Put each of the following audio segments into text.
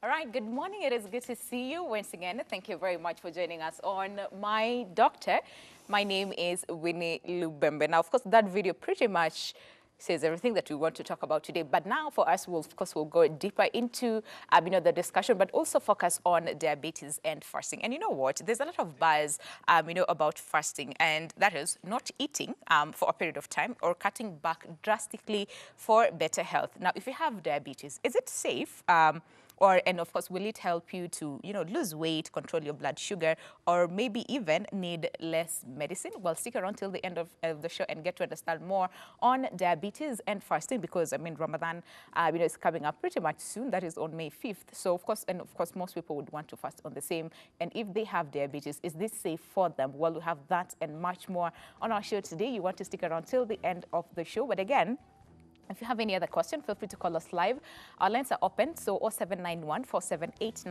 All right, good morning. It is good to see you once again. Thank you very much for joining us on My Doctor. My name is Winnie Lubembe. Now, of course, that video pretty much says everything that we want to talk about today. But now for us, we'll go deeper into, the discussion, but also focus on diabetes and fasting. And you know what? There's a lot of buzz, about fasting, and that is not eating for a period of time or cutting back drastically for better health. Now, if you have diabetes, is it safe? And of course, will it help you to, lose weight, control your blood sugar, or maybe even need less medicine? Well, stick around till the end of the show and get to understand more on diabetes and fasting because, Ramadan, is coming up pretty much soon. That is on May 5th. So, of course, most people would want to fast on the same. And if they have diabetes, is this safe for them? Well, we have that and much more on our show today. You want to stick around till the end of the show. But again, if you have any other question, feel free to call us live. Our lines are open, so 0791 478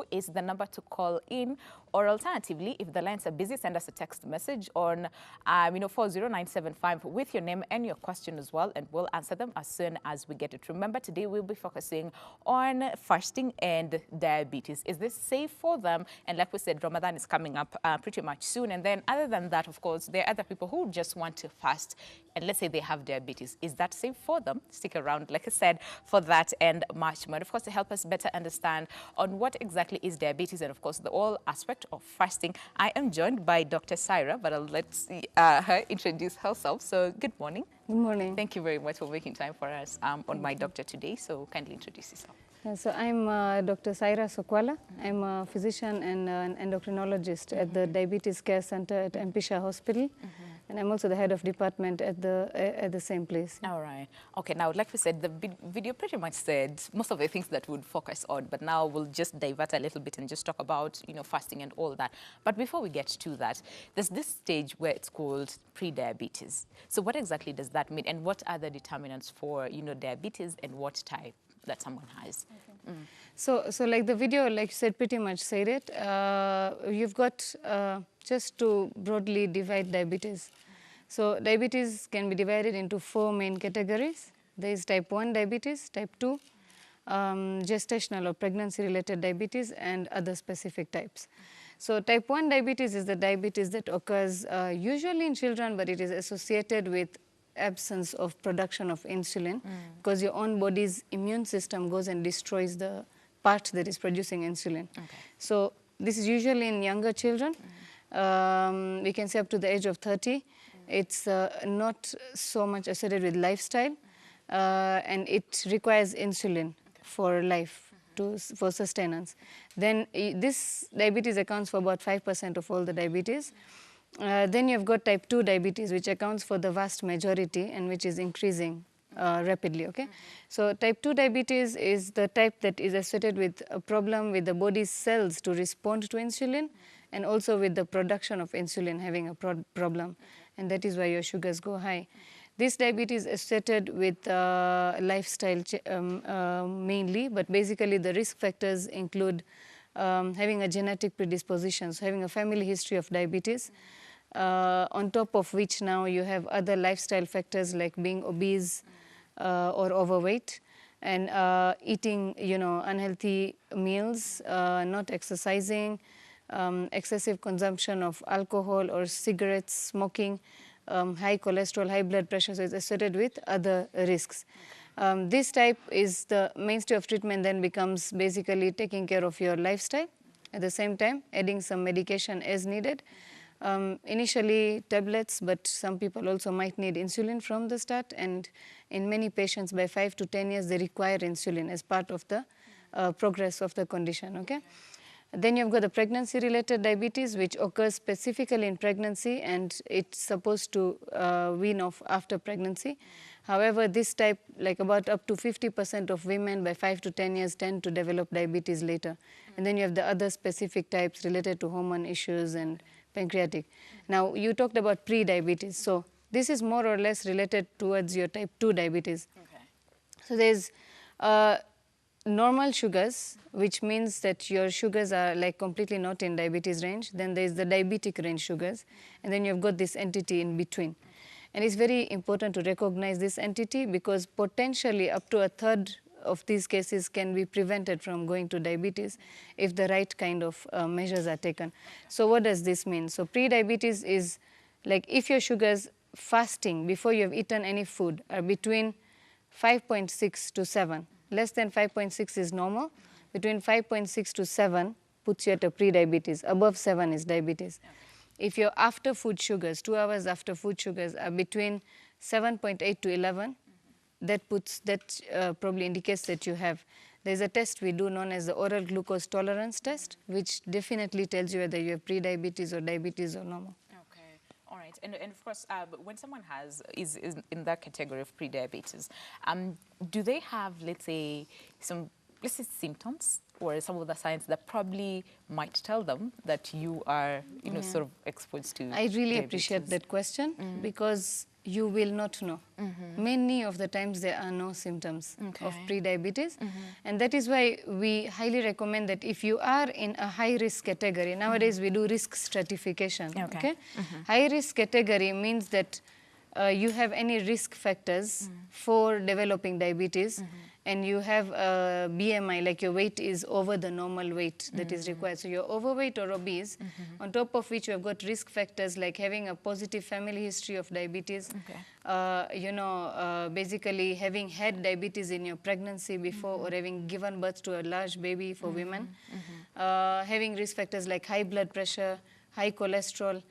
is the number to call in. Or alternatively, if the lines are busy, send us a text message on 40975 with your name and your question as well, and we'll answer them as soon as we get it. Remember, today we'll be focusing on fasting and diabetes. Is this safe for them? And like we said, Ramadan is coming up pretty much soon. And then other than that, of course, there are other people who just want to fast, and let's say they have diabetes. Is that safe for them? Stick around, like I said, for that and much more. Of course, to help us better understand on what exactly is diabetes and, of course, the whole aspect of fasting, I am joined by Dr. Saira, but I'll let her introduce herself. So good morning. Good morning. Thank you very much for making time for us on My Doctor today. So kindly introduce yourself. So I'm Dr. Saira Sokwalla. I'm a physician and an endocrinologist at the Diabetes Care Center at Mpisha Hospital. And I'm also the head of department at the same place. All right. Okay, now, like we said, the video pretty much said most of the things that we'd focus on, but now we'll just divert a little bit and just talk about, fasting and all that. But before we get to that, there's this stage where it's called pre-diabetes. So what exactly does that mean? And what are the determinants for, diabetes and what type that someone has? Okay. So like the video, like you said, pretty much said it. You've got, just to broadly divide diabetes. So diabetes can be divided into 4 main categories. There is type 1 diabetes, type 2, gestational or pregnancy-related diabetes, and other specific types. So type 1 diabetes is the diabetes that occurs usually in children, but it is associated with absence of production of insulin because your own body's immune system goes and destroys the part that is producing insulin. Okay. So this is usually in younger children. We can say up to the age of 30. It's not so much associated with lifestyle, and it requires insulin for life, for sustenance. Then this diabetes accounts for about 5% of all the diabetes. Then you've got type 2 diabetes, which accounts for the vast majority and which is increasing rapidly, okay? So type 2 diabetes is the type that is associated with a problem with the body's cells to respond to insulin and also with the production of insulin having a problem, and that is why your sugars go high. This diabetes is associated with lifestyle mainly, but basically the risk factors include having a genetic predisposition, so having a family history of diabetes, on top of which now you have other lifestyle factors like being obese or overweight, and eating, unhealthy meals, not exercising, excessive consumption of alcohol or cigarettes, smoking, high cholesterol, high blood pressure, so it's associated with other risks. This type is the mainstay of treatment, then becomes basically taking care of your lifestyle, at the same time adding some medication as needed. Initially tablets, but some people also might need insulin from the start, and in many patients by 5 to 10 years they require insulin as part of the progress of the condition, okay? Then you've got the pregnancy-related diabetes, which occurs specifically in pregnancy, and it's supposed to wean off after pregnancy. However, this type, like about up to 50% of women by 5 to 10 years tend to develop diabetes later. And then you have the other specific types related to hormone issues and pancreatic. Now, you talked about pre-diabetes. So this is more or less related towards your type 2 diabetes. Okay. So there's normal sugars, which means that your sugars are like completely not in diabetes range. Then there's the diabetic range sugars, and then you've got this entity in between. And it's very important to recognize this entity because potentially up to a third of these cases can be prevented from going to diabetes if the right kind of measures are taken. So what does this mean? So pre-diabetes is like if your sugars fasting before you have eaten any food are between 5.6 to 7. Less than 5.6 is normal. Between 5.6 to 7 puts you at a pre-diabetes. Above 7 is diabetes. If your after food sugars, 2 hours after food sugars are between 7.8 to 11, that probably indicates that you have. There's a test we do known as the oral glucose tolerance test, which definitely tells you whether you have pre-diabetes or diabetes or normal. Okay, all right. And of course, when someone is in that category of pre-diabetes, do they have, let's say, symptoms or some of the signs that probably might tell them that you are, sort of exposed to I really diabetes? appreciate that question because you will not know. Many of the times there are no symptoms of pre-diabetes, and that is why we highly recommend that if you are in a high-risk category, nowadays we do risk stratification. Okay. High-risk category means that you have any risk factors for developing diabetes, and you have a BMI, like your weight is over the normal weight that is required. So you're overweight or obese, on top of which you have got risk factors like having a positive family history of diabetes, basically having had diabetes in your pregnancy before or having given birth to a large baby for women, having risk factors like high blood pressure, high cholesterol,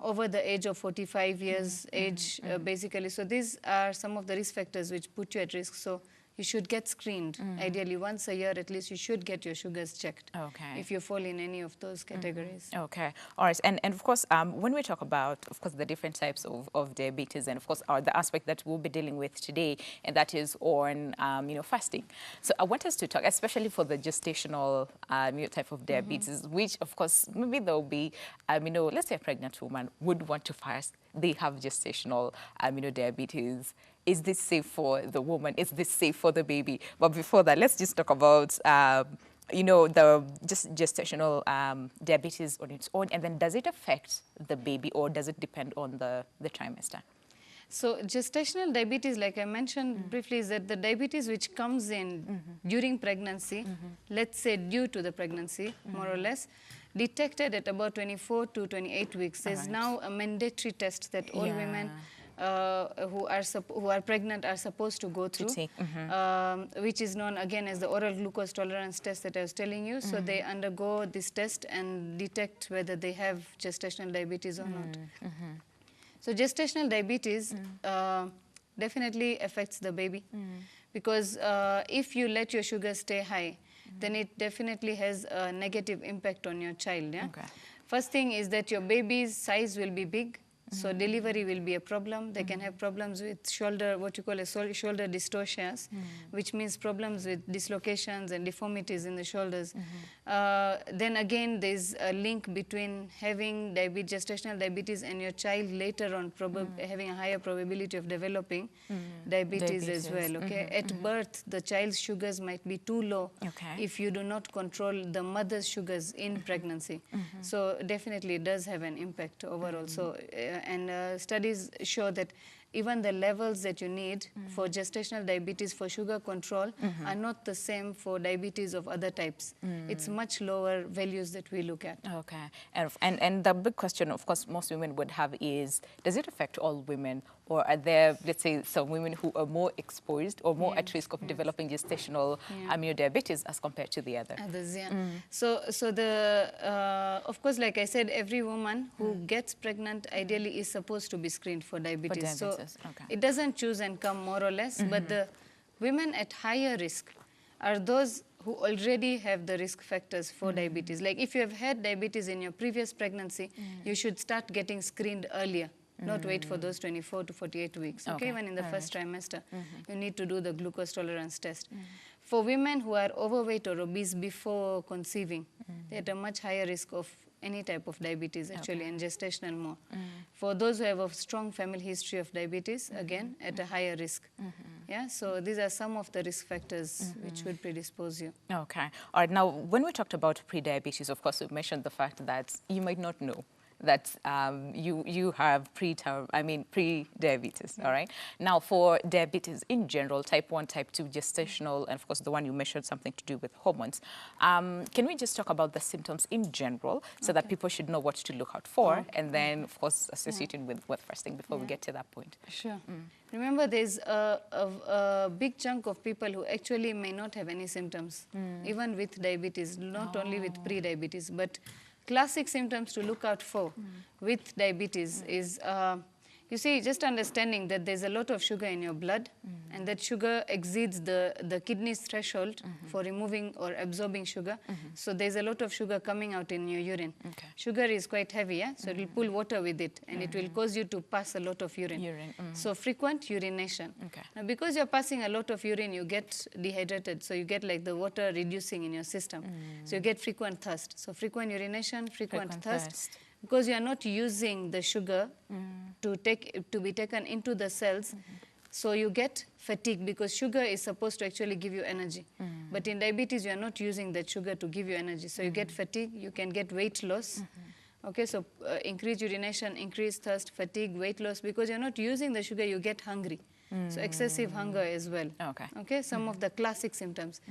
over the age of 45 years age, basically. So these are some of the risk factors which put you at risk. So you should get screened. Ideally, once a year at least, you should get your sugars checked if you fall in any of those categories. Okay, all right. And of course, when we talk about, of course, the different types of diabetes, and of course, the aspect that we'll be dealing with today, and that is on, fasting. So I want us to talk, especially for the gestational type of diabetes, which, of course, maybe there'll be, let's say a pregnant woman would want to fast. They have gestational, diabetes. Is this safe for the woman? Is this safe for the baby? But before that, let's just talk about, the gestational diabetes on its own. And then does it affect the baby or does it depend on the trimester? So gestational diabetes, like I mentioned briefly, is that the diabetes which comes in during pregnancy, let's say due to the pregnancy, more or less, detected at about 24 to 28 weeks. There's now a mandatory test that all women who are pregnant are supposed to go through, which is known again as the oral glucose tolerance test that I was telling you. So they undergo this test and detect whether they have gestational diabetes or not. So gestational diabetes definitely affects the baby because if you let your sugar stay high, then it definitely has a negative impact on your child. Yeah? First thing is that your baby's size will be big. So delivery will be a problem. They can have problems with shoulder, what you call a shoulder dystortions, which means problems with dislocations and deformities in the shoulders. Then again, there's a link between having gestational diabetes and your child later on having a higher probability of developing diabetes as well. Okay, at birth, the child's sugars might be too low if you do not control the mother's sugars in pregnancy. So definitely, it does have an impact overall. So and studies show that even the levels that you need for gestational diabetes for sugar control are not the same for diabetes of other types. It's much lower values that we look at. Okay. And the big question, of course, most women would have is, does it affect all women? Or are there, let's say, some women who are more exposed or more at risk of developing gestational diabetes as compared to the others? So of course, like I said, every woman who gets pregnant ideally is supposed to be screened for diabetes. So it doesn't choose and come more or less, but the women at higher risk are those who already have the risk factors for diabetes. Like if you have had diabetes in your previous pregnancy, you should start getting screened earlier. Not wait for those 24 to 48 weeks. Okay, even in the first trimester, you need to do the glucose tolerance test. For women who are overweight or obese before conceiving, they're at a much higher risk of any type of diabetes actually, and gestational more. For those who have a strong family history of diabetes, again, at a higher risk. Yeah, so these are some of the risk factors which would predispose you. Okay. All right, now when we talked about pre-diabetes, of course, we mentioned the fact that you might not know that you have pre-diabetes, all right? Now, for diabetes in general, type 1, type 2, gestational, and of course the one you mentioned, something to do with hormones, can we just talk about the symptoms in general so that people should know what to look out for, and then, of course, associating with fasting before we get to that point? Sure. Remember, there's a big chunk of people who actually may not have any symptoms, even with diabetes, not only with pre-diabetes, but classic symptoms to look out for with diabetes is, you see, just understanding that there's a lot of sugar in your blood, and that sugar exceeds the kidney's threshold for removing or absorbing sugar. So there's a lot of sugar coming out in your urine. Okay. Sugar is quite heavy, yeah? So it will pull water with it, and it will cause you to pass a lot of urine. So frequent urination. Okay. Now, because you're passing a lot of urine, you get dehydrated. So you get like the water reducing in your system. So you get frequent thirst. So frequent urination, frequent thirst. Because you are not using the sugar to be taken into the cells, so you get fatigue, because sugar is supposed to actually give you energy. But in diabetes, you are not using that sugar to give you energy. So you get fatigue, you can get weight loss. Okay, so increased urination, increased thirst, fatigue, weight loss. Because you're not using the sugar, you get hungry. So excessive hunger as well. Okay, some of the classic symptoms.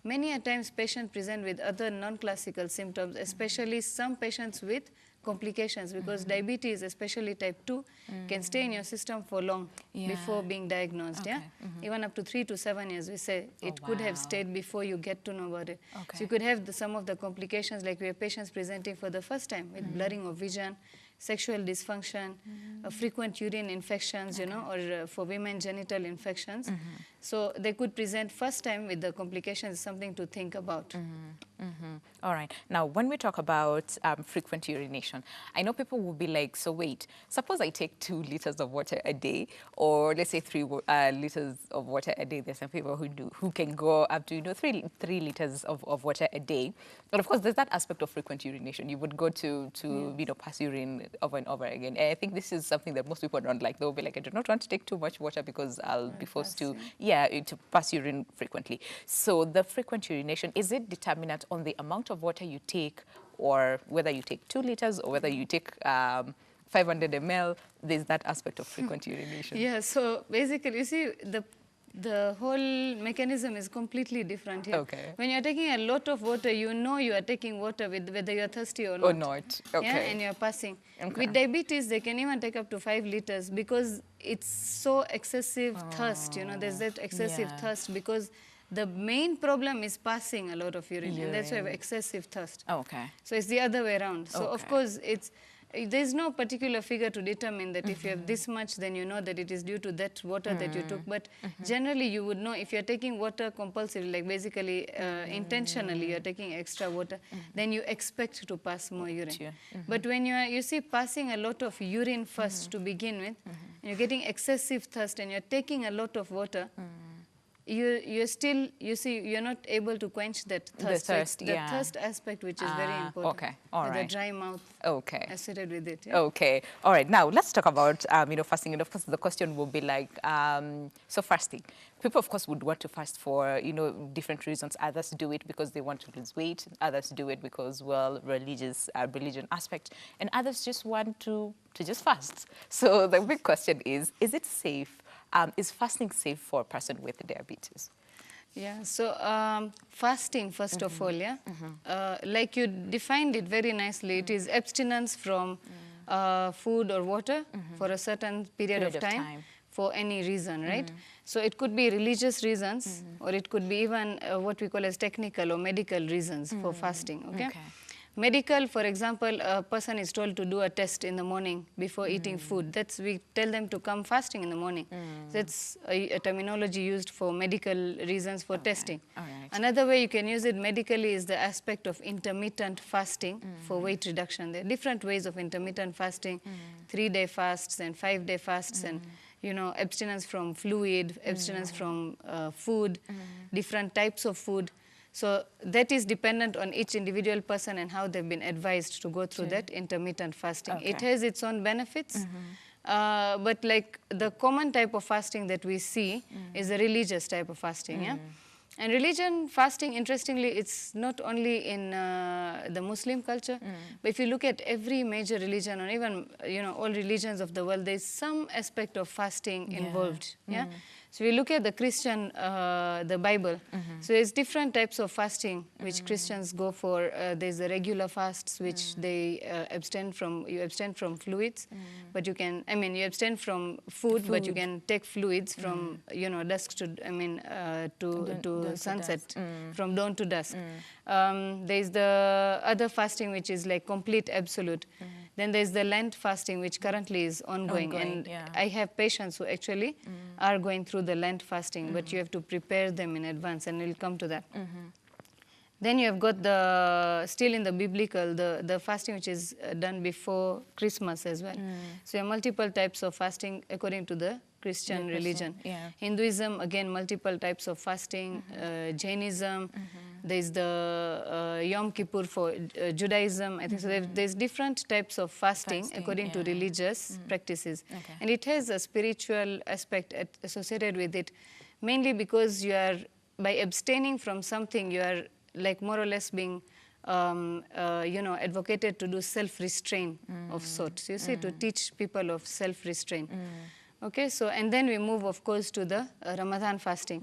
Many a times patients present with other non-classical symptoms, especially some patients with complications, because diabetes, especially type 2, can stay in your system for long before being diagnosed. Even up to 3 to 7 years, we say it could have stayed before you get to know about it. So you could have some of the complications, like we have patients presenting for the first time with blurring of vision, sexual dysfunction, frequent urine infections, you know, or for women, genital infections. So they could present first time with the complications, something to think about. All right. Now, when we talk about frequent urination, I know people will be like, so wait, suppose I take 2 liters of water a day, or let's say 3 liters of water a day. There's some people who can go up to, you know, 3 liters of water a day. But of course, there's that aspect of frequent urination. You would go to you know, pass urine over and over again. And I think this is something that most people don't like. They'll be like, I do not want to take too much water because I'll be forced to, to pass urine frequently. So the frequent urination, is it determinant on the amount of water you take, or whether you take 2 liters or whether you take 500 ml? There's that aspect of frequent urination. Yeah, so basically, you see, the whole mechanism is completely different here. Okay. When you're taking a lot of water, you know you are taking water whether you're thirsty or not. Or not, okay. Yeah, and you're passing. Okay. With diabetes, they can even take up to 5 liters because it's so excessive thirst, you know, there's that excessive thirst, because the main problem is passing a lot of urine. And that's why we have excessive thirst. Okay. So it's the other way around. So of course, there's no particular figure to determine that if you have this much, then you know that it is due to that water that you took. But generally, you would know if you're taking water compulsively, like basically intentionally you're taking extra water, then you expect to pass more urine. But when you see passing a lot of urine first to begin with, and you're getting excessive thirst and you're taking a lot of water, you're still, you see, you're not able to quench that thirst. The thirst, the thirst aspect, which is very important. Okay, all right. The dry mouth associated with it. Okay, all right. Now, let's talk about, you know, fasting. And of course, the question will be like, so fasting. People, of course, would want to fast for, you know, different reasons. Others do it because they want to lose weight. Others do it because, well, religion aspect. And others just want to just fast. So the big question is it safe? Is fasting safe for a person with diabetes? Yeah, so fasting, first of all, like you defined it very nicely, it is abstinence from food or water for a certain period of time for any reason, right? So it could be religious reasons, or it could be even what we call as technical or medical reasons for fasting, okay? Medical, for example, a person is told to do a test in the morning before eating food. We tell them to come fasting in the morning. That's a terminology used for medical reasons for testing. Another way you can use it medically is the aspect of intermittent fasting for weight reduction. There are different ways of intermittent fasting, 3-day fasts and 5-day fasts, and you know, abstinence from fluid, abstinence from food, different types of food. So that is dependent on each individual person and how they've been advised to go through that intermittent fasting. It has its own benefits, but like the common type of fasting that we see is the religious type of fasting. And religion, fasting, interestingly, it's not only in the Muslim culture, but if you look at every major religion, or even all religions of the world, there's some aspect of fasting involved. Yeah. So we look at the Christian, the Bible. So there's different types of fasting which Christians go for. There's the regular fasts which they abstain from. You abstain from fluids, but you can. I mean, you abstain from food, but you can take fluids from dusk to. I mean, to sunset, from dawn to dusk. There's the other fasting which is like complete absolute. Then there's the Lent fasting, which currently is ongoing. And I have patients who actually are going through the Lent fasting, but you have to prepare them in advance, and we'll come to that. Then you have got the, still in the biblical, the fasting which is done before Christmas as well. So you have multiple types of fasting according to the Christian religion. Hinduism, again, multiple types of fasting. Jainism, there's the Yom Kippur for Judaism. I think so there's different types of fasting according to religious practices. And it has a spiritual aspect associated with it, mainly because you are, by abstaining from something, you are like more or less being advocated to do self-restraint of sorts. You see, to teach people of self-restraint. Okay, so, and then we move, of course, to the Ramadan fasting,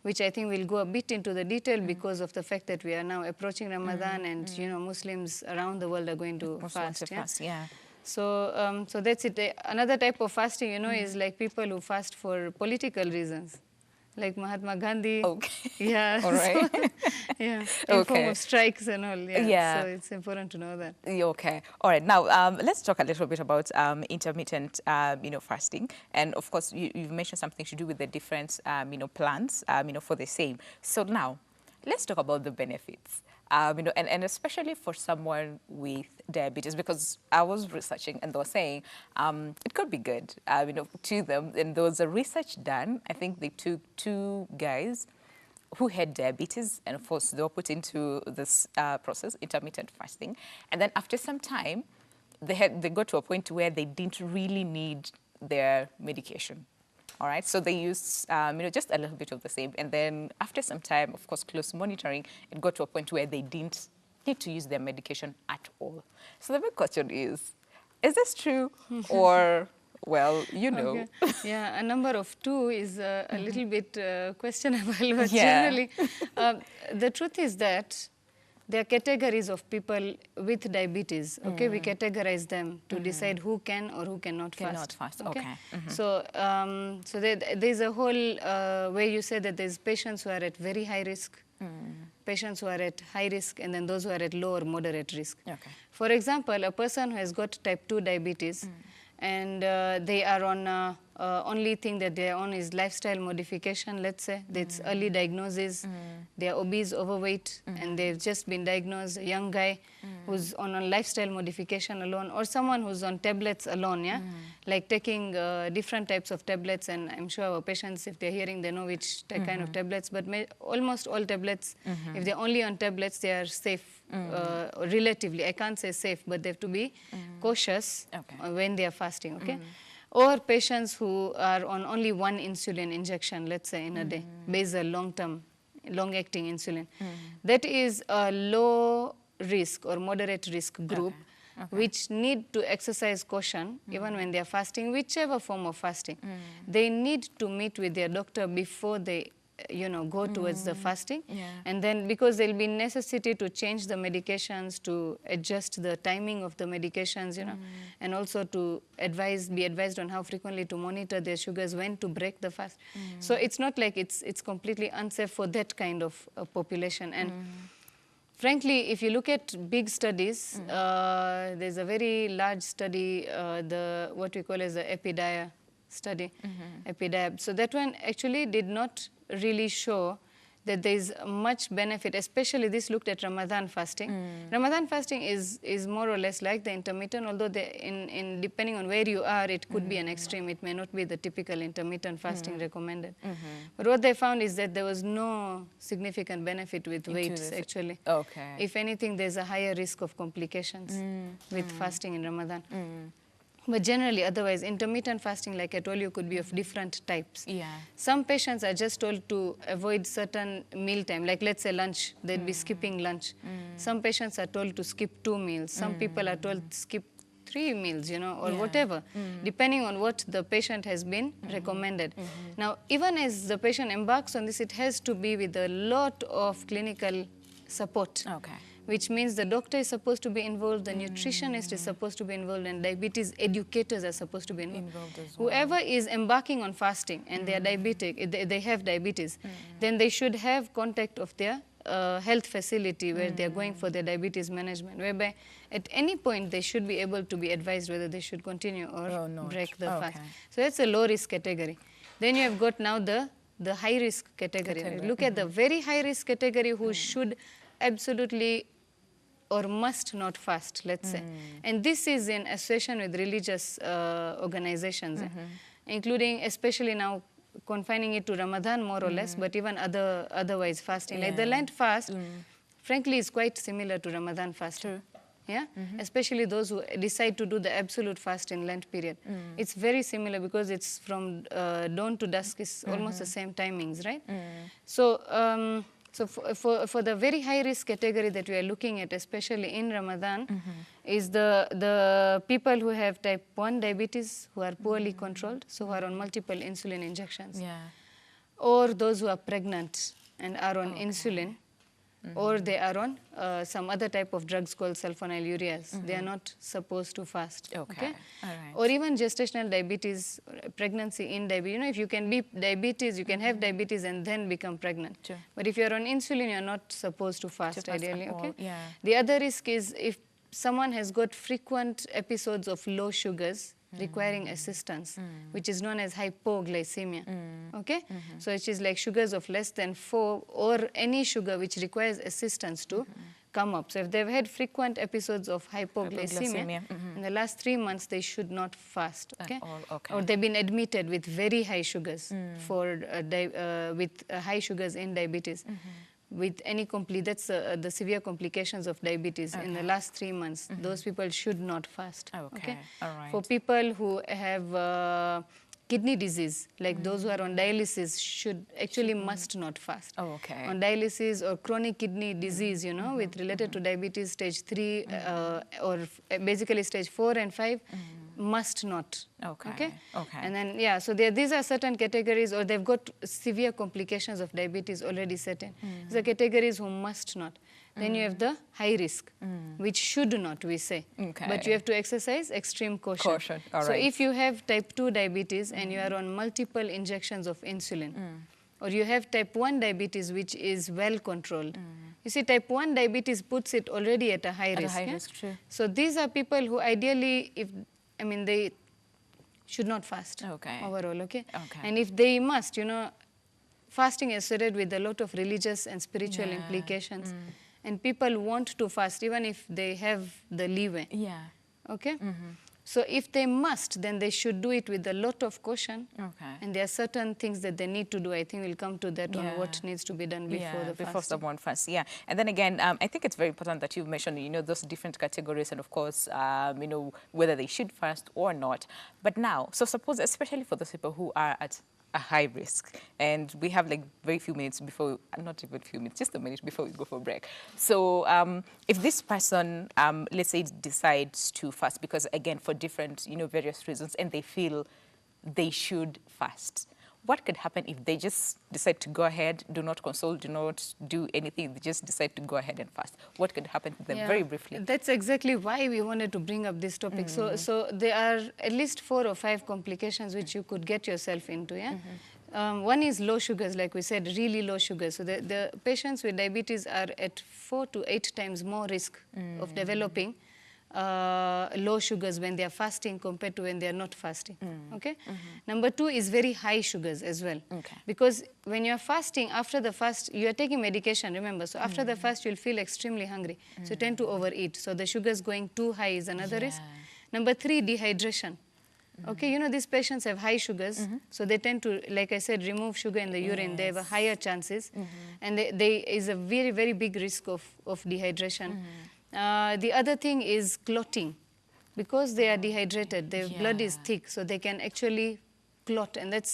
which I think will go a bit into the detail because of the fact that we are now approaching Ramadan, and, Muslims around the world are going to fast. So, so that's it. Another type of fasting, is like people who fast for political reasons. Like Mahatma Gandhi. Yeah. All right. In form of strikes and all. So it's important to know that. Okay. All right. Now, let's talk a little bit about intermittent, fasting. And of course, you've mentioned something to do with the different, plans, for the same. So now, let's talk about the benefits. And especially for someone with diabetes, because I was researching and they were saying it could be good, to them. And there was a research done. I think they took 2 guys who had diabetes, and of course they were put into this process, intermittent fasting. And then after some time, they got to a point where they didn't really need their medication. All right, so they used, just a little bit of the same. And then after some time, of course, close monitoring, it got to a point where they didn't need to use their medication at all. So the big question is this true? Or, well, Okay. Yeah, a number of 2 is a little bit questionable, but generally, the truth is that there are categories of people with diabetes. Okay, we categorize them to decide who can or who cannot fast. Okay. So, so there's a whole where you say that there's patients who are at very high risk, patients who are at high risk, and then those who are at low or moderate risk. For example, a person who has got type 2 diabetes, and they are on only thing that they are on is lifestyle modification, let's say. That's early diagnosis. They are obese, overweight, and they've just been diagnosed. A young guy who's on a lifestyle modification alone, or someone who's on tablets alone, like taking different types of tablets. And I'm sure our patients, if they're hearing, they know which kind of tablets. But almost all tablets, if they're only on tablets, they are safe, relatively. I can't say safe, but they have to be cautious when they are fasting, okay? Or patients who are on only 1 insulin injection, let's say, in a day, basal, long-term, long-acting insulin. That is a low risk or moderate risk group, which need to exercise caution even when they are fasting, whichever form of fasting. They need to meet with their doctor before they go towards the fasting. And then, because there'll be necessity to change the medications, to adjust the timing of the medications, and also to be advised on how frequently to monitor their sugars, when to break the fast. So it's not like it's completely unsafe for that kind of population. And frankly, if you look at big studies, there's a very large study, what we call as the EPIDIA study, EPIDIA. So that one actually did not really show that there is much benefit, especially this looked at Ramadan fasting. Ramadan fasting is more or less like the intermittent, although depending on where you are, it could be an extreme. It may not be the typical intermittent fasting recommended. But what they found is that there was no significant benefit with weights, actually. If anything, there's a higher risk of complications with fasting in Ramadan. But generally, otherwise, intermittent fasting, like I told you, could be of different types. Yeah. Some patients are just told to avoid certain meal time, like let's say lunch, they'd be skipping lunch. Some patients are told to skip 2 meals. Some people are told to skip 3 meals, you know, or whatever, depending on what the patient has been recommended. Now, even as the patient embarks on this, it has to be with a lot of clinical support. Okay. Which means the doctor is supposed to be involved, the nutritionist is supposed to be involved, and diabetes educators are supposed to be involved as well. Whoever is embarking on fasting and they are diabetic, they have diabetes, then they should have contact of their health facility where they are going for their diabetes management, whereby at any point they should be able to be advised whether they should continue or break the fast. So that's a low risk category. Then you have got now the high risk category. Look at the very high risk category who should absolutely or must not fast, let's say. And this is in association with religious organizations, including especially now confining it to Ramadan more or less, but even otherwise fasting. Like the Lent fast, frankly, is quite similar to Ramadan fasting. Yeah? Especially those who decide to do the absolute fast in Lent period. It's very similar because it's from dawn to dusk, is almost the same timings, right? So, so for the very high risk category that we are looking at, especially in Ramadan, is the people who have type 1 diabetes, who are poorly controlled, so who are on multiple insulin injections, or those who are pregnant and are on insulin, or they are on some other type of drugs called sulfonylureas. They are not supposed to fast. Okay? All right. Or even gestational diabetes, pregnancy in diabetes. You know, if you can be diabetes, you can have diabetes and then become pregnant. Sure. But if you're on insulin, you're not supposed to fast ideally. Okay? Yeah. The other risk is if someone has got frequent episodes of low sugars requiring assistance, which is known as hypoglycemia. Okay? So it is like sugars of less than 4 or any sugar which requires assistance to come up. So if they've had frequent episodes of hypoglycemia. In the last 3 months, they should not fast. Okay? Or they've been admitted with very high sugars for high sugars in diabetes. With any that's the severe complications of diabetes in the last 3 months, those people should not fast. Okay? All right. For people who have kidney disease, like those who are on dialysis, should actually must not fast. On dialysis or chronic kidney disease, you know, with related to diabetes stage 3 or basically stage 4 and 5, must not. Okay. And then, so these are certain categories, or they've got severe complications of diabetes already set in. These are categories who must not. Then you have the high risk, which should not, we say. But you have to exercise extreme caution. So if you have type 2 diabetes and you are on multiple injections of insulin, or you have type 1 diabetes which is well controlled, you see, type 1 diabetes puts it already at a high risk. So these are people who ideally, they should not fast overall, And if they must, you know, fasting is associated with a lot of religious and spiritual implications. And people want to fast even if they have the leeway. Okay? So if they must, then they should do it with a lot of caution. And there are certain things that they need to do. I think we'll come to that on what needs to be done before the before someone fasts. And then again, I think it's very important that you've mentioned, you know, those different categories and of course, you know, whether they should fast or not. But now, so suppose, especially for those people who are at a high risk, and we have like very few minutes before, not even few minutes, just a minute before we go for break. So if this person, let's say, decides to fast, because again, for different, you know, various reasons, and they feel they should fast, what could happen if they just decide to go ahead, do not consult, do not do anything, they just decide to go ahead and fast? What could happen to them, very briefly? That's exactly why we wanted to bring up this topic. So there are at least 4 or 5 complications which you could get yourself into, one is low sugars, like we said, really low sugars. So the patients with diabetes are at 4 to 8 times more risk of developing low sugars when they are fasting compared to when they are not fasting. Number 2 is very high sugars as well. Because when you are fasting, after the fast, you are taking medication, remember. So after the fast, you'll feel extremely hungry. So you tend to overeat. So the sugars going too high is another risk. Number 3, dehydration. Okay, you know, these patients have high sugars, so they tend to, like I said, remove sugar in the urine. They have a higher chances, and there is a very, very big risk of dehydration. The other thing is clotting, because they are dehydrated, their blood is Yeah. thick, so they can actually clot, and that's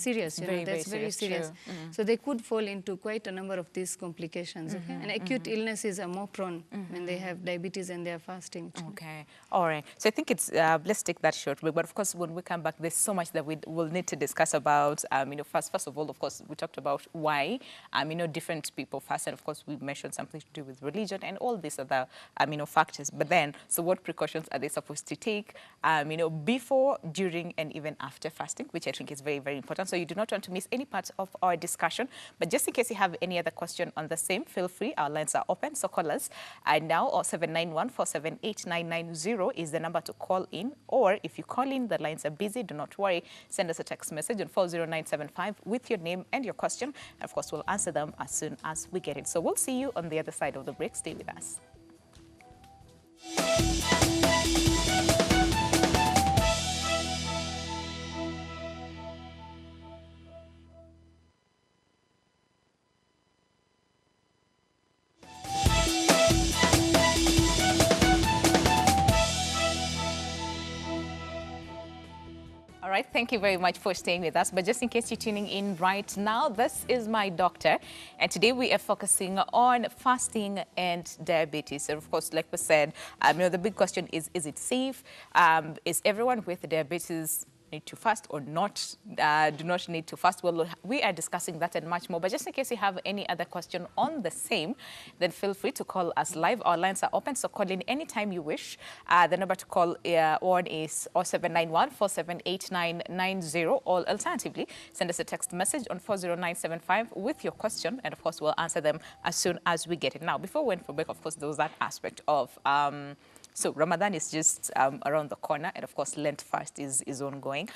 serious, you know, Very, that's very very serious, serious. true. So they could fall into quite a number of these complications, okay? And acute illnesses are more prone when they have diabetes and they are fasting too. Okay, all right. So I think it's, let's take that short break. But of course, when we come back, there's so much that we will need to discuss about. You know, first of all, of course, we talked about why, you know, different people fast. And of course, we mentioned something to do with religion and all these other, you know, factors. But then, so what precautions are they supposed to take, you know, before, during, and even after fasting, which I think is very, very important. So you do not want to miss any part of our discussion. But just in case you have any other question on the same, feel free. Our lines are open. So call us now, or 791-478-990 is the number to call in. Or if you call in, the lines are busy, do not worry. Send us a text message on 40975 with your name and your question. And of course, we'll answer them as soon as we get it. So we'll see you on the other side of the break. Stay with us. All right, thank you very much for staying with us. But just in case you're tuning in right now, this is my doctor. And today we are focusing on fasting and diabetes. So of course, like we said, you know, the big question is it safe? Is everyone with diabetes need to fast or not, do not need to fast? Well, we are discussing that and much more. But just in case you have any other question on the same, then feel free to call us live. Our lines are open, so call in anytime you wish. The number to call on is 0791-478-990, or alternatively, send us a text message on 40975 with your question, and of course, we'll answer them as soon as we get it. Now, before we went for break, of course, there was that aspect of so Ramadan is just around the corner, and of course Lent fast is ongoing.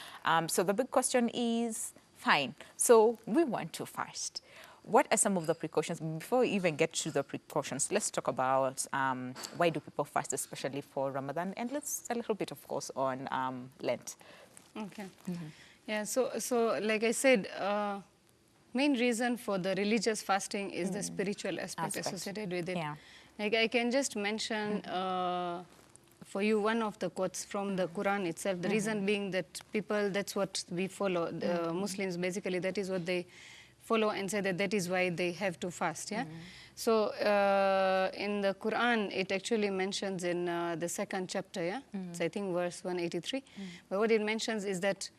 So the big question is, fine, so we want to fast. What are some of the precautions? Before we even get to the precautions, let's talk about why do people fast, especially for Ramadan, and let's a little bit, of course, on Lent. Okay. Yeah, so like I said, main reason for the religious fasting is the spiritual aspect associated with it. Yeah. Like I can just mention for you one of the quotes from the Quran itself. The reason being that people, that's what we follow. The Muslims, basically, that is what they follow and say that is why they have to fast. Yeah. So in the Quran, it actually mentions in the second chapter. Yeah. It's, I think, verse 183. But what it mentions is that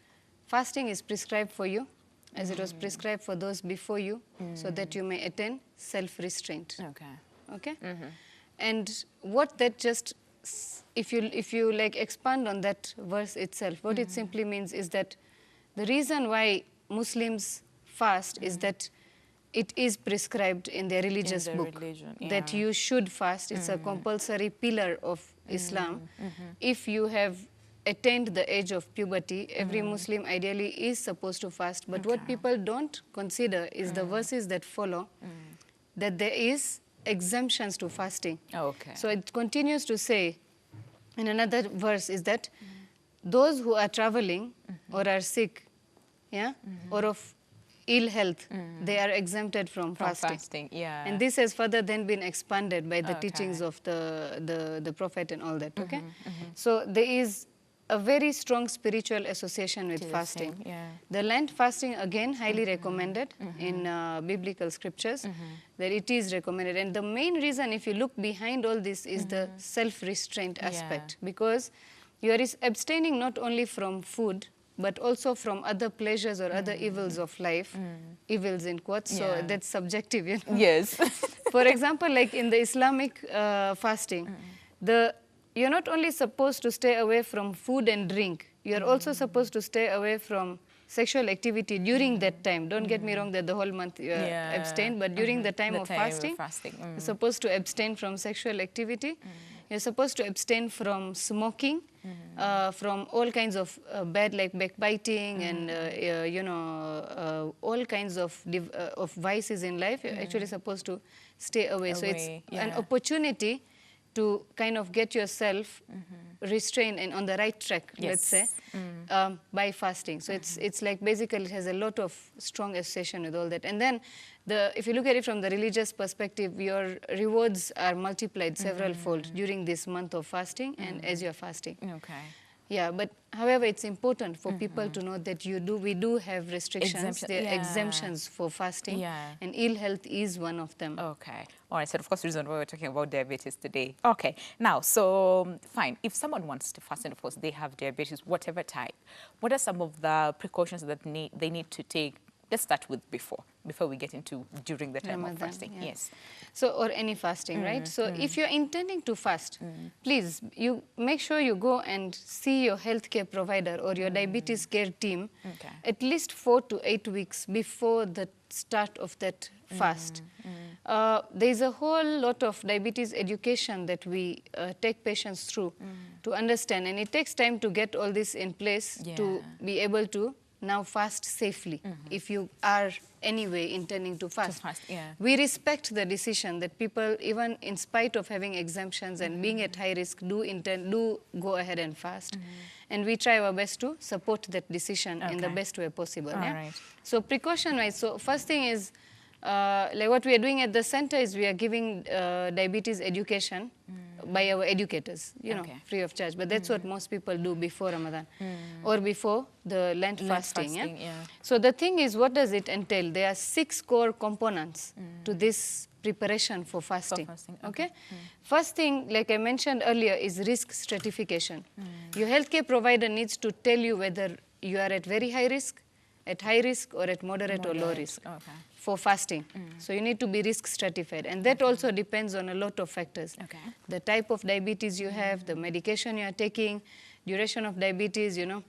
fasting is prescribed for you, as it was prescribed for those before you, so that you may attain self-restraint. Okay. Okay. And what that just, if you like expand on that verse itself, what it simply means is that the reason why Muslims fast is that it is prescribed in their religious book that you should fast. It's a compulsory pillar of Islam. If you have attained the age of puberty, every Muslim ideally is supposed to fast. But what people don't consider is the verses that follow, that there is exemptions to fasting. Okay. So it continues to say in another verse is that those who are traveling or are sick, yeah, or of ill health, they are exempted from fasting. Yeah. And this has further then been expanded by the teachings of the Prophet and all that, okay? So there is a very strong spiritual association with fasting. Yeah. The Lent fasting, again, highly recommended in biblical scriptures, that it is recommended. And the main reason, if you look behind all this, is the self-restraint aspect, because you are abstaining not only from food, but also from other pleasures or other evils of life, evils in quotes, so that's subjective, you know. Yes. For example, like in the Islamic fasting, you're not only supposed to stay away from food and drink, you're also supposed to stay away from sexual activity during that time. Don't get me wrong that the whole month you abstain, but during the time of fasting, you're supposed to abstain from sexual activity. You're supposed to abstain from smoking, from all kinds of bad, like backbiting and, you know, all kinds of vices in life. You're actually supposed to stay away. So it's an opportunity to kind of get yourself restrained and on the right track, let's say, by fasting. So it's like basically it has a lot of strong association with all that. And then if you look at it from the religious perspective, your rewards are multiplied several fold during this month of fasting and as you're fasting. Okay. Yeah, but however, it's important for people to know that we do have restrictions, there are exemptions for fasting, and ill health is one of them. Okay. All right, so of course, the reason why we're talking about diabetes today. Okay, now, so fine, if someone wants to fast and of course they have diabetes, whatever type, what are some of the precautions that they need to take? Let's start with before we get into during the time Ramadan, of fasting. yeah. Yes. So, or any fasting, right? So, if you're intending to fast, please, you make sure you go and see your healthcare provider or your diabetes care team at least 4 to 8 weeks before the start of that fast. There's a whole lot of diabetes education that we take patients through to understand, and it takes time to get all this in place to be able to now fast safely if you are anyway intending to fast. We respect the decision that people, even in spite of having exemptions and being at high risk, do go ahead and fast. And we try our best to support that decision in the best way possible. Right. So precaution-wise, so first thing is, like what we are doing at the center is we are giving diabetes education by our educators, you know, free of charge. But that's what most people do before Ramadan or before the Lent fasting. So the thing is, what does it entail? There are 6 core components to this preparation for fasting. Okay. First thing, like I mentioned earlier, is risk stratification. Your healthcare provider needs to tell you whether you are at very high risk, at high risk, or at moderate or low risk for fasting. So you need to be risk stratified, and that also depends on a lot of factors. The type of diabetes you have, the medication you are taking, duration of diabetes, you know,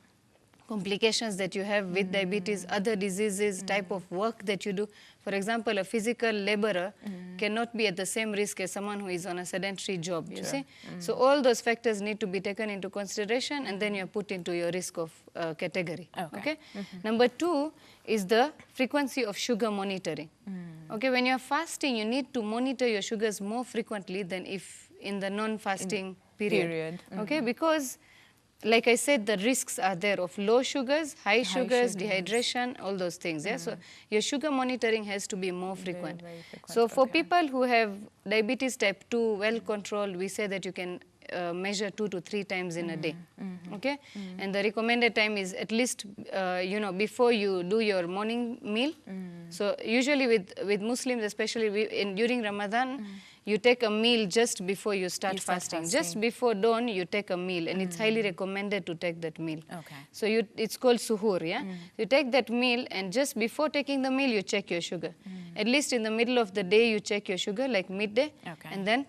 complications that you have with diabetes, other diseases, type of work that you do. For example, a physical laborer cannot be at the same risk as someone who is on a sedentary job, you see. So all those factors need to be taken into consideration, and then you're put into your risk of category. Okay. Number 2 is the frequency of sugar monitoring. Okay, when you're fasting, you need to monitor your sugars more frequently than if in the non-fasting period. Okay, because like I said, the risks are there of low sugars, high sugars, dehydration, all those things. So your sugar monitoring has to be more frequent. Very frequent. So for people who have diabetes type 2 well controlled, we say that you can measure 2 to 3 times in a day. Okay, and the recommended time is at least you know, before you do your morning meal. So usually with Muslims, especially during Ramadan, you take a meal just before you start fasting. Just before dawn, you take a meal, and it's highly recommended to take that meal. So it's called suhoor, You take that meal, and just before taking the meal, you check your sugar. At least in the middle of the day, you check your sugar, like midday, and then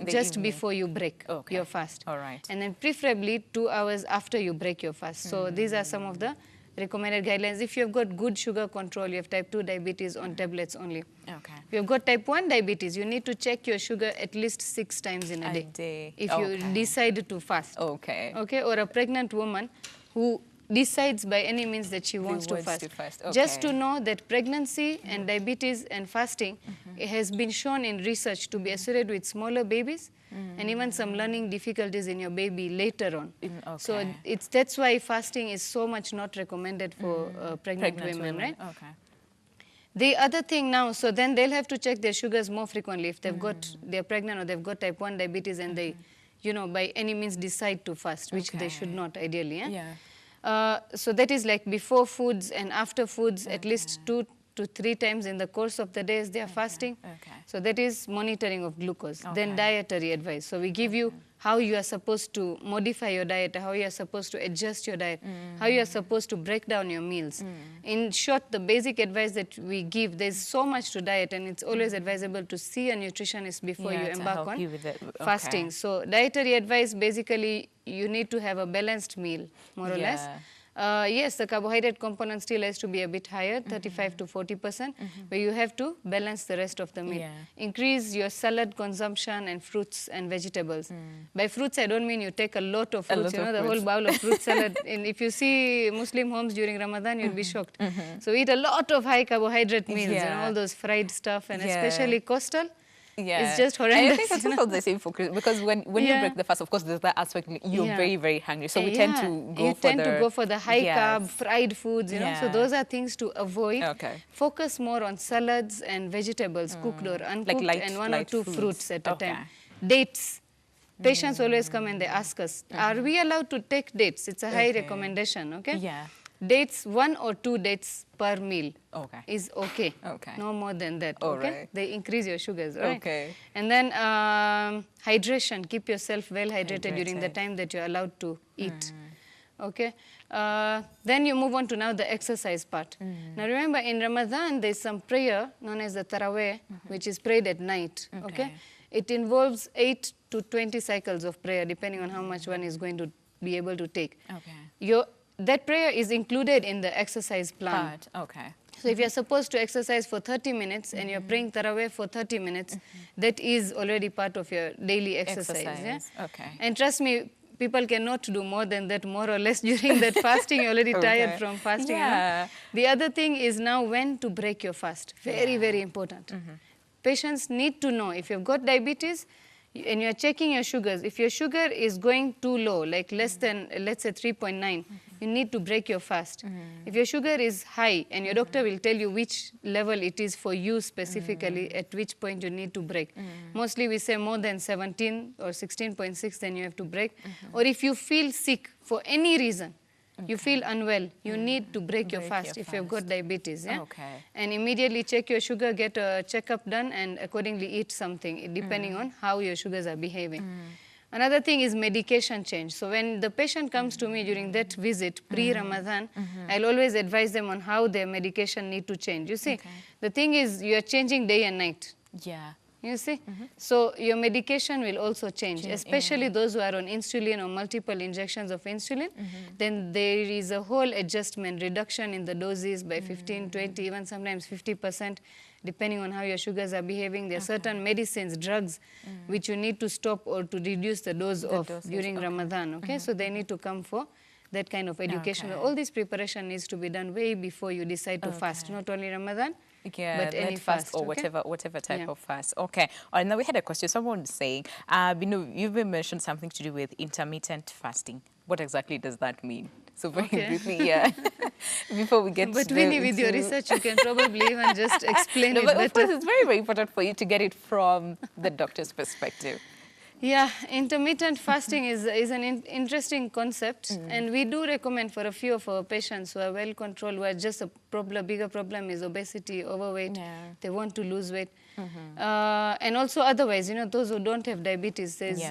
just before you break your fast. And then preferably 2 hours after you break your fast. So these are some of the recommended guidelines. If you've got good sugar control, you have type 2 diabetes on tablets only. If you've got type 1 diabetes, you need to check your sugar at least 6 times in a day. If you decide to fast. Okay, or a pregnant woman who decides by any means that she wants to fast. Just to know that pregnancy and diabetes and fasting it has been shown in research to be associated with smaller babies and even some learning difficulties in your baby later on. So that's why fasting is so much not recommended for pregnant women, right? The other thing now, so then they'll have to check their sugars more frequently if they've they're pregnant or they've got type 1 diabetes and they, you know, by any means decide to fast, which they should not ideally. So that is like before foods and after foods, at least 2 to 3 times in the course of the days they are fasting. So that is monitoring of glucose. Then dietary advice. So we give you how you are supposed to modify your diet, how you are supposed to adjust your diet, how you are supposed to break down your meals. In short, the basic advice that we give, there's so much to diet, and it's always advisable to see a nutritionist before you embark on fasting. So dietary advice, basically, you need to have a balanced meal, more or less. Yes, the carbohydrate component still has to be a bit higher, 35 to 40%, but you have to balance the rest of the meal. Increase your salad consumption and fruits and vegetables. By fruits, I don't mean you take a lot of fruits, you know, the whole bowl of fruit salad. And if you see Muslim homes during Ramadan, you'll be shocked. So eat a lot of high carbohydrate meals, you know, all those fried stuff, and especially coastal. Yeah. It's just And horrendous. I think it's also the same for Christmas, because when you Yeah. break the fast, of course, there's that aspect, you're Yeah. very, very hungry. So we tend to go you for tend the... to go for the high carb, Yes. fried foods, you know. So Yeah. those are things to avoid. Okay. Focus more on salads and vegetables, cooked or uncooked, and one or two foods. fruits at a Okay. time. Dates. Patients always come and they ask us, are we allowed to take dates? It's a high recommendation, okay? Yeah. Dates, 1 or 2 dates per meal Okay. is okay. Okay. No more than that, All okay? right. They increase your sugars, right? Okay. And then hydration. Keep yourself well hydrated during the Hydrated. time that you're allowed to eat. Okay. Then you move on to now the exercise part. Now remember, in Ramadan, there's some prayer known as the Taraweh, which is prayed at night. Okay. It involves 8 to 20 cycles of prayer, depending on how much one is going to be able to take. Okay. That prayer is included in the exercise plan. Part. Okay. So if you're supposed to exercise for 30 minutes and you're praying Taraweh for 30 minutes, that is already part of your daily exercise. Yeah? Okay. And trust me, people cannot do more than that, more or less, during that fasting. You're already tired from fasting. Yeah. You know? The other thing is now when to break your fast. Very, very important. Patients need to know if you've got diabetes and you're checking your sugars. If your sugar is going too low, like less than, let's say, 3.9, you need to break your fast. If your sugar is high, and your doctor will tell you which level it is for you specifically, at which point you need to break. Mostly we say more than 17 or 16.6, then you have to break. Or if you feel sick for any reason, you feel unwell, you need to break your fast if you've got diabetes. Yeah? Okay. And immediately check your sugar, get a checkup done, and accordingly eat something, depending on how your sugars are behaving. Another thing is medication change. So when the patient comes to me during that visit, pre-Ramadan, I'll always advise them on how their medication need to change. You see, the thing is, you are changing day and night. Yeah. You see? So your medication will also change, especially those who are on insulin or multiple injections of insulin. Then there is a whole adjustment, reduction in the doses by 15, 20, even sometimes 50%, depending on how your sugars are behaving. There are certain medicines, drugs, which you need to stop or to reduce the dose of during Ramadan. Okay, so they need to come for that kind of education. All this preparation needs to be done way before you decide to fast, not only Ramadan, but any fast or okay? whatever type of fast. Okay. All right, now we had a question. Someone was saying, you've mentioned something to do with intermittent fasting. What exactly does that mean? So very briefly, yeah. Before we get But Winnie, with your research, you can probably even just explain it but better. of course, it's very, very important for you to get it from the doctor's perspective. Yeah, intermittent fasting is an interesting concept, and we do recommend for a few of our patients who are well controlled, where just a bigger problem is obesity, overweight, they want to lose weight. And also otherwise, those who don't have diabetes, there's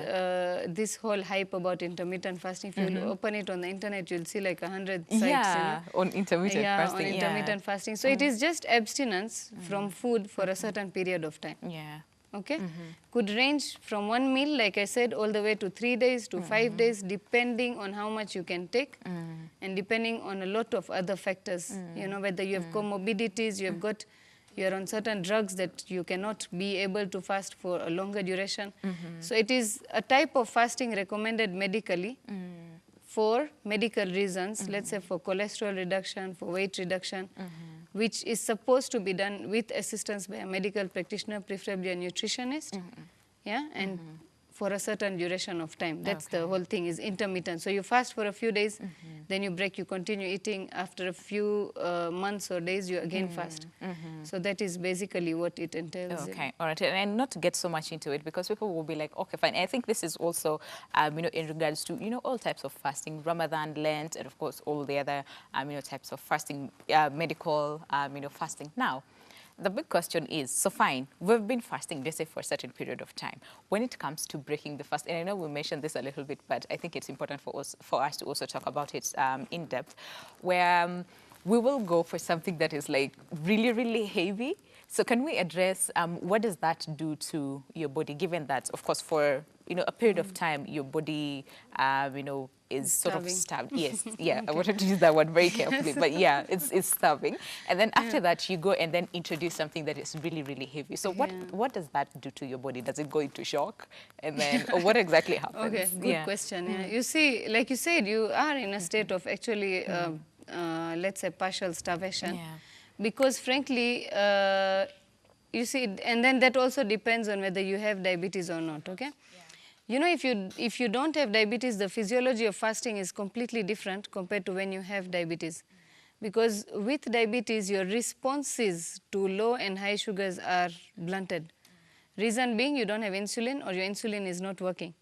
this whole hype about intermittent fasting. If you open it on the internet, you'll see like 100 sites. On intermittent fasting. On intermittent fasting. So it is just abstinence from food for a certain period of time. Yeah. Okay, could range from 1 meal, like I said, all the way to 3 days to 5 days, depending on how much you can take, and depending on a lot of other factors. Whether you have comorbidities, you're on certain drugs that you cannot be able to fast for a longer duration. So it is a type of fasting recommended medically for medical reasons, let's say for cholesterol reduction, for weight reduction, which is supposed to be done with assistance by a medical practitioner, preferably a nutritionist, and for a certain duration of time. That's the whole thing, is intermittent. So you fast for a few days, then you break, you continue eating. After a few months or days, you again fast. So that is basically what it entails. Okay, all right. And not to get so much into it, because people will be like, okay, fine. And I think this is also, in regards to, all types of fasting, Ramadan, Lent, and of course, all the other, types of fasting, medical, fasting. Now, the big question is, so fine, we've been fasting, let's say, for a certain period of time. When it comes to breaking the fast, and I know we mentioned this a little bit, but I think it's important for us to also talk about it in depth, where we will go for something that is like really, really heavy. So can we address what does that do to your body, given that, of course, for a period of time, your body, is sort of starved. Yes, yeah, I wanted to use that word very carefully, but yeah, it's starving. And then after that, you go and then introduce something that is really, really heavy. So what does that do to your body? Does it go into shock? And then, or what exactly happens? Okay, good question. Yeah. You see, like you said, you are in a state of actually, let's say, partial starvation. Because frankly, you see, and then that also depends on whether you have diabetes or not, okay? You know, if you don't have diabetes, the physiology of fasting is completely different compared to when you have diabetes. Because with diabetes, your responses to low and high sugars are blunted. Reason being, you don't have insulin or your insulin is not working,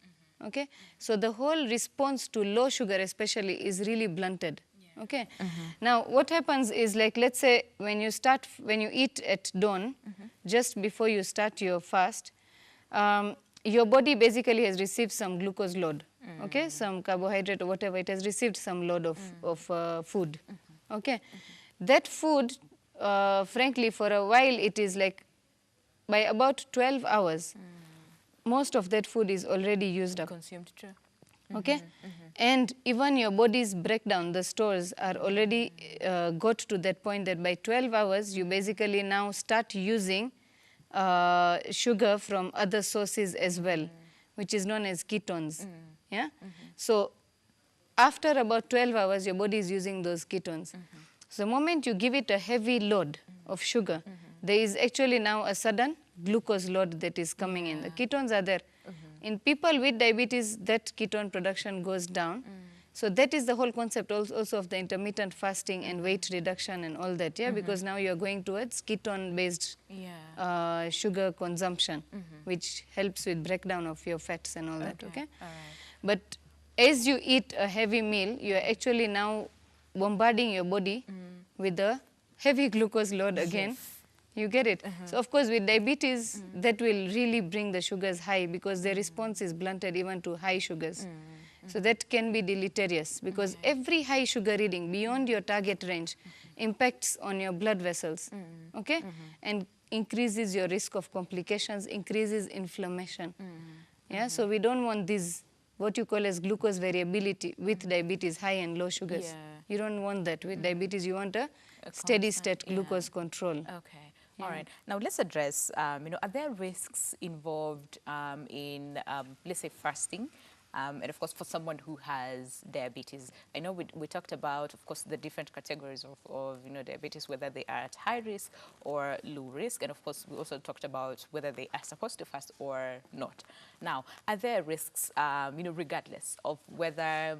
okay? So the whole response to low sugar especially is really blunted, okay? Now, what happens is, like, let's say when you eat at dawn, just before you start your fast, your body basically has received some glucose load, okay? Some carbohydrate or whatever, it has received some load of food, okay? That food, frankly, for a while, it is like, by about 12 hours, most of that food is already used up. Consumed, true. Okay? And even your body's breakdown, the stores are already got to that point that by 12 hours, you basically now start using sugar from other sources as well, which is known as ketones. Yeah? So after about 12 hours, your body is using those ketones. So the moment you give it a heavy load of sugar, there is actually now a sudden glucose load that is coming in. The ketones are there. In people with diabetes, that ketone production goes down. So that is the whole concept also of the intermittent fasting and weight reduction and all that, yeah? Because now you're going towards ketone-based sugar consumption, which helps with breakdown of your fats and all that, okay? But as you eat a heavy meal, you're actually now bombarding your body with a heavy glucose load again. You get it? So of course with diabetes, that will really bring the sugars high because their response is blunted even to high sugars. So that can be deleterious because every high sugar reading beyond your target range impacts on your blood vessels, okay? And increases your risk of complications, increases inflammation. Yeah, so we don't want this, what you call as glucose variability with diabetes, high and low sugars. You don't want that. With diabetes, you want a steady state glucose control. Okay. All right. Now let's address, you know, are there risks involved in, let's say, fasting? And of course, for someone who has diabetes, I know we talked about, of course, the different categories of you know, diabetes, whether they are at high risk or low risk. And of course, we also talked about whether they are supposed to fast or not. Now, are there risks, you know, regardless of whether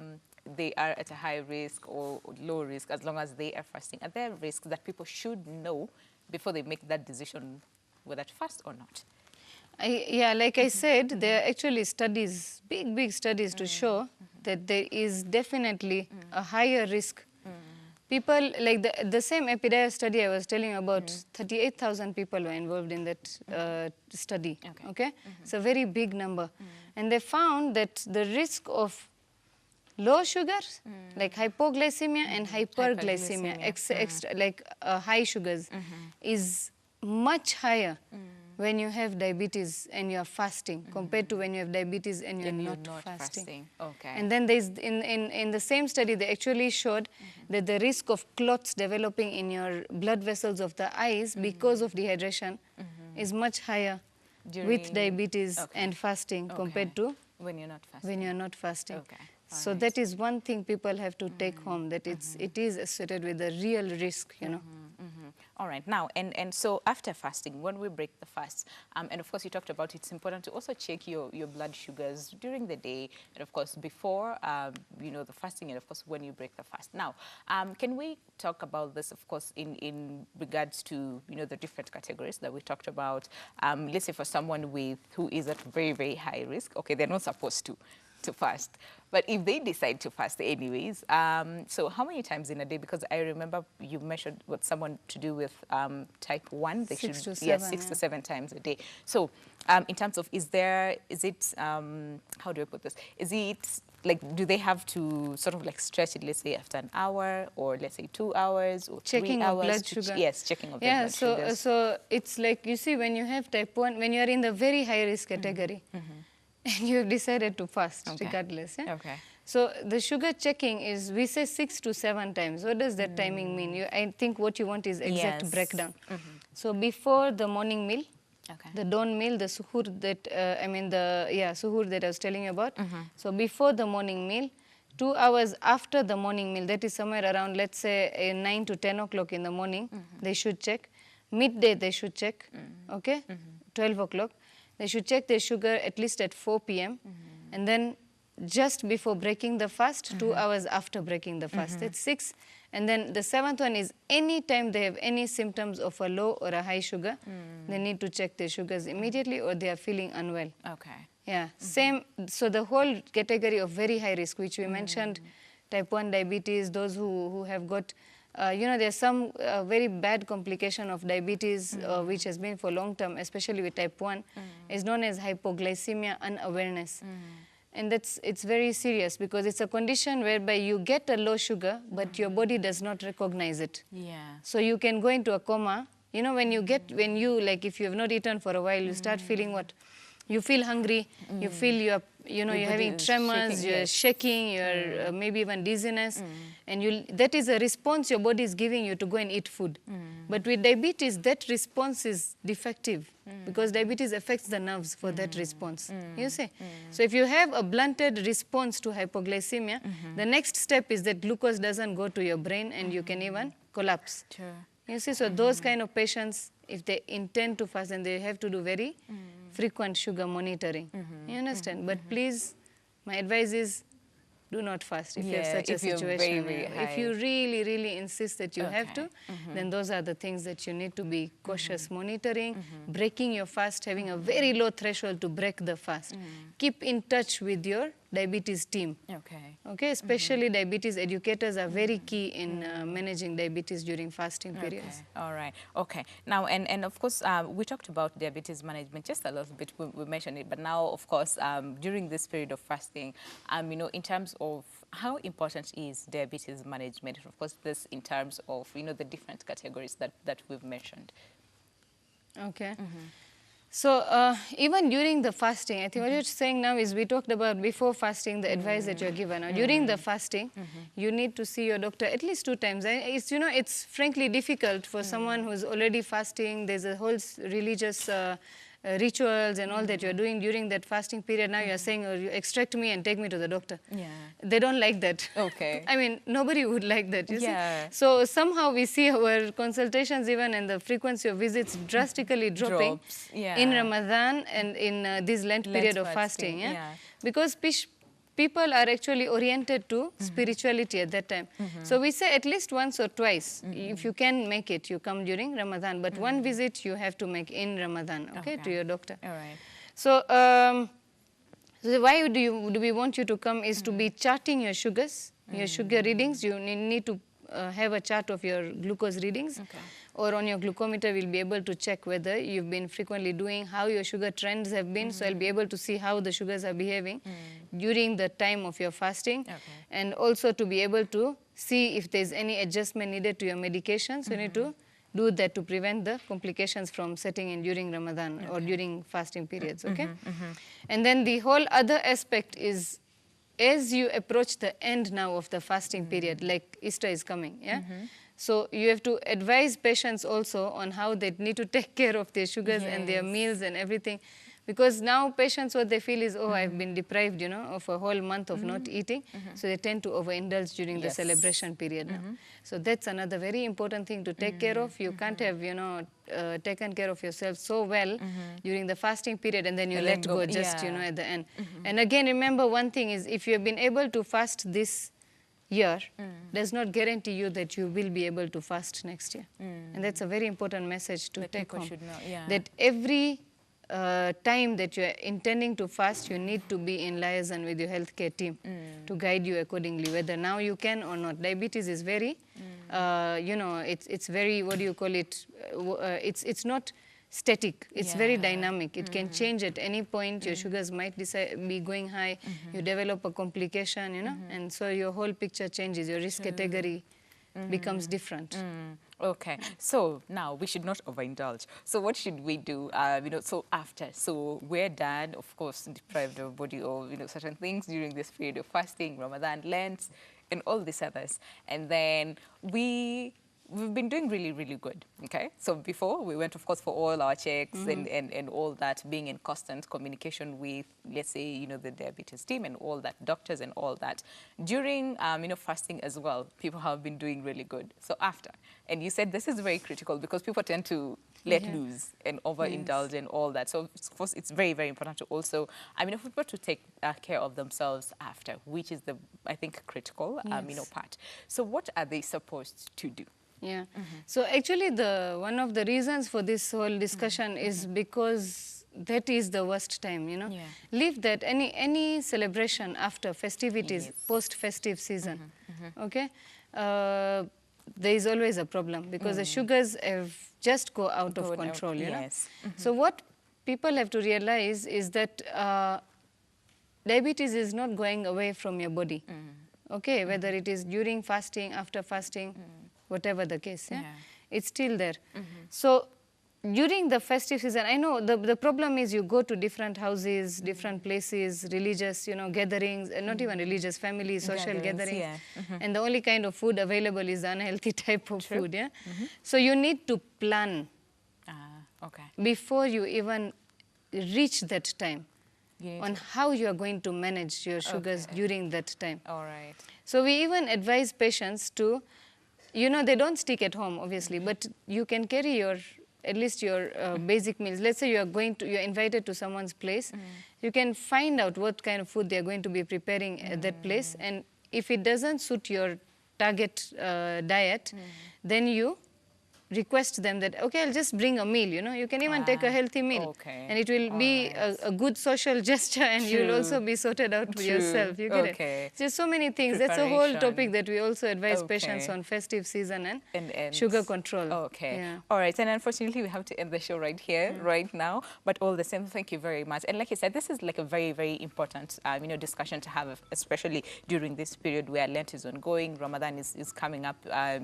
they are at a high risk or low risk, as long as they are fasting? Are there risks that people should know before they make that decision whether to fast or not? Yeah, like I said, there are actually studies, big studies to show that there is definitely a higher risk. People, like the same Epidias study I was telling you about, 38,000 people were involved in that study, okay? It's a very big number. And they found that the risk of low sugar, like hypoglycemia and hyperglycemia, like high sugars, is much higher when you have diabetes and you are fasting compared to when you have diabetes and you're not fasting. Okay. And then there's in the same study, they actually showed that the risk of clots developing in your blood vessels of the eyes because of dehydration is much higher with diabetes and fasting compared to when you're not fasting. When you're not fasting. Okay. So that is one thing people have to take home, that it is associated with a real risk, you know. All right. Now, and so after fasting, when we break the fast, and of course you talked about it's important to also check your blood sugars during the day, and of course before, you know, the fasting, and of course when you break the fast. Now, can we talk about this, of course, in regards to, you know, the different categories that we talked about? Let's say for someone who is at very, very high risk, okay, they're not supposed to fast. But if they decide to fast anyways, so how many times in a day? Because I remember you mentioned what someone to do with type 1, they 6 to 7, yes, 6 to 7 times a day. So in terms of, is it, how do I put this? Is it, like, do they have to sort of like stretch it, let's say after an hour, or let's say 2 hours, or checking 3 hours? Of blood sugar. Yes, checking of blood sugar. Yeah, so it's like, you see, when you have type 1, when you're in the very high risk category, and you've decided to fast regardless. Yeah? Okay. So the sugar checking is, we say 6 to 7 times. What does that timing mean? I think what you want is exact breakdown. So before the morning meal, the dawn meal, the suhoor that, suhoor that I was telling you about. So before the morning meal, 2 hours after the morning meal, that is somewhere around, let's say, 9 to 10 o'clock in the morning, they should check. midday they should check, okay, 12 o'clock. They should check their sugar at least at 4 p.m. And then just before breaking the fast, 2 hours after breaking the fast. That's 6. And then the 7th one is any time they have any symptoms of a low or a high sugar, they need to check their sugars immediately or they are feeling unwell. Okay. Yeah, same. So the whole category of very high risk, which we mentioned, type 1 diabetes, those who have got, you know, there's some very bad complication of diabetes, which has been for long term, especially with type 1, is known as hypoglycemia unawareness. And it's very serious because it's a condition whereby you get a low sugar, but your body does not recognize it. Yeah. So you can go into a coma. You know, when you, like if you have not eaten for a while, you start feeling what? You feel hungry, you feel you're having tremors, you're shaking, you're maybe even dizziness. And that is a response your body is giving you to go and eat food. But with diabetes, that response is defective because diabetes affects the nerves for that response, you see. So if you have a blunted response to hypoglycemia, the next step is that glucose doesn't go to your brain and you can even collapse. Sure. You see, so those kind of patients, if they intend to fast, then they have to do very frequent sugar monitoring. You understand? But please, my advice is do not fast if you have such a situation. If you really, really insist that you have to, then those are the things that you need to be cautious monitoring, breaking your fast, having a very low threshold to break the fast. Keep in touch with your diabetes team. Okay, especially diabetes educators are very key in managing diabetes during fasting periods. All right. Okay. Now, and of course, we talked about diabetes management just a little bit. We mentioned it, but now, of course, during this period of fasting, you know, in terms of how important is diabetes management? Of course, this in terms of, you know, the different categories that we've mentioned. Okay. So even during the fasting, I think what you're saying now is we talked about before fasting, the advice that you're given. Now, during the fasting, you need to see your doctor at least 2 times. It's, you know, it's frankly difficult for someone who's already fasting. There's a whole religious rituals and all that you're doing during that fasting period. Now you're saying, oh, you extract me and take me to the doctor. Yeah. They don't like that. Okay. I mean, nobody would like that, you see. So somehow we see our consultations even and the frequency of visits drastically dropping in Ramadan and in this Lent period of fasting. Because people are actually oriented to spirituality at that time. So we say at least once or twice, if you can make it, you come during Ramadan. But one visit you have to make in Ramadan, okay, to your doctor. All right. So, so why do we want you to come is to be charting your sugars, your sugar readings. You need to have a chart of your glucose readings. Or on your glucometer, we'll be able to check whether you've been frequently doing, how your sugar trends have been. So I'll be able to see how the sugars are behaving during the time of your fasting. And also to be able to see if there's any adjustment needed to your medications. You need to do that to prevent the complications from setting in during Ramadan or during fasting periods, okay? And then the whole other aspect is, as you approach the end now of the fasting period, like Easter is coming, so you have to advise patients also on how they need to take care of their sugars and their meals and everything. Because now patients, what they feel is, oh, I've been deprived, you know, of a whole month of not eating. So they tend to overindulge during the celebration period now. So that's another very important thing to take care of. You can't have, you know, taken care of yourself so well during the fasting period and then you let go just, you know, at the end. And again, remember one thing is, if you have been able to fast this year, does not guarantee you that you will be able to fast next year. And that's a very important message to take home. That every time that you are intending to fast, you need to be in liaison with your healthcare team to guide you accordingly, whether now you can or not. Diabetes is very, you know, it's very, what do you call it? It's not static. It's very dynamic. It can change at any point. Your sugars might be going high. You develop a complication, you know, and so your whole picture changes. Your risk category becomes different. Okay, so now we should not overindulge. So what should we do? You know, so after, so we're done, of course, deprived of body of, you know, certain things during this period of fasting, Ramadan, Lent, and all these others. And then we we've been doing really, really good, okay? So before, we went, of course, for all our checks and all that, being in constant communication with, let's say, you know, the diabetes team and all that, doctors and all that. During, you know, fasting as well, people have been doing really good. So after, and you said this is very critical because people tend to let loose and overindulge and all that. So of course, it's very, very important to also, I mean, for people to take care of themselves after, which is the, I think, critical, you know, part. So what are they supposed to do? Yeah. So actually, one of the reasons for this whole discussion is because that is the worst time, you know. Yeah. Leave that, any celebration after festivities, post-festive season, okay? There is always a problem because the sugars have just go out of control, you know. So what people have to realize is that diabetes is not going away from your body, okay? Whether it is during fasting, after fasting, whatever the case, it's still there. So during the festive season, I know the problem is you go to different houses, different places, religious, you know, gatherings, and not even religious, family, social gatherings. And the only kind of food available is unhealthy type of food, yeah? So you need to plan before you even reach that time on how you are going to manage your sugars during that time. All right. So we even advise patients to, you know, they don't stick at home, obviously, but you can carry your, at least your basic meals. Let's say you're invited to someone's place. You can find out what kind of food they're going to be preparing at that place. And if it doesn't suit your target diet, then you request them that, okay, I'll just bring a meal, you know. You can even take a healthy meal. And it will be a good social gesture, and you'll also be sorted out yourself. You get it? There's so many things. That's a whole topic that we also advise patients on festive season and sugar control. All right. And unfortunately, we have to end the show right here, right now. But all the same, thank you very much. And like you said, this is like a very, very important, you know, discussion to have, especially during this period where Lent is ongoing. Ramadan is coming up,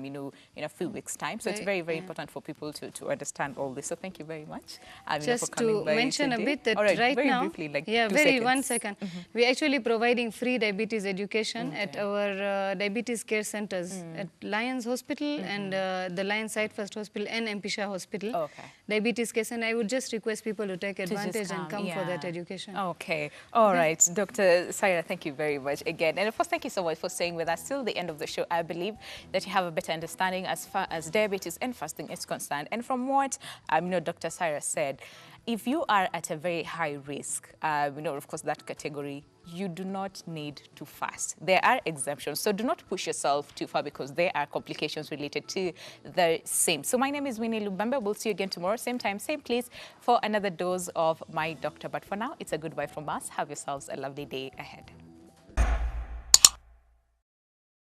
you know, in a few weeks' time. So it's very, very important for people to understand all this. So thank you very much. Just to mention a bit that right now, briefly, like 1 second. We're actually providing free diabetes education at our diabetes care centers at Lions Hospital and the Lions Side First Hospital and Empisha Hospital. Diabetes care, and I would just request people to take advantage and come for that education. All right. Dr. Saira, thank you very much again. And of course, thank you so much for staying with us till the end of the show. I believe that you have a better understanding as far as diabetes and fasting is concerned. And from what you know, Dr. Saira said, if you are at a very high risk, you know, of course, that category, you do not need to fast. There are exemptions, so do not push yourself too far because there are complications related to the same. So my name is Winnie Lubembe. We'll see you again tomorrow, same time, same place, for another dose of My Doctor. But for now, it's a goodbye from us. Have yourselves a lovely day ahead.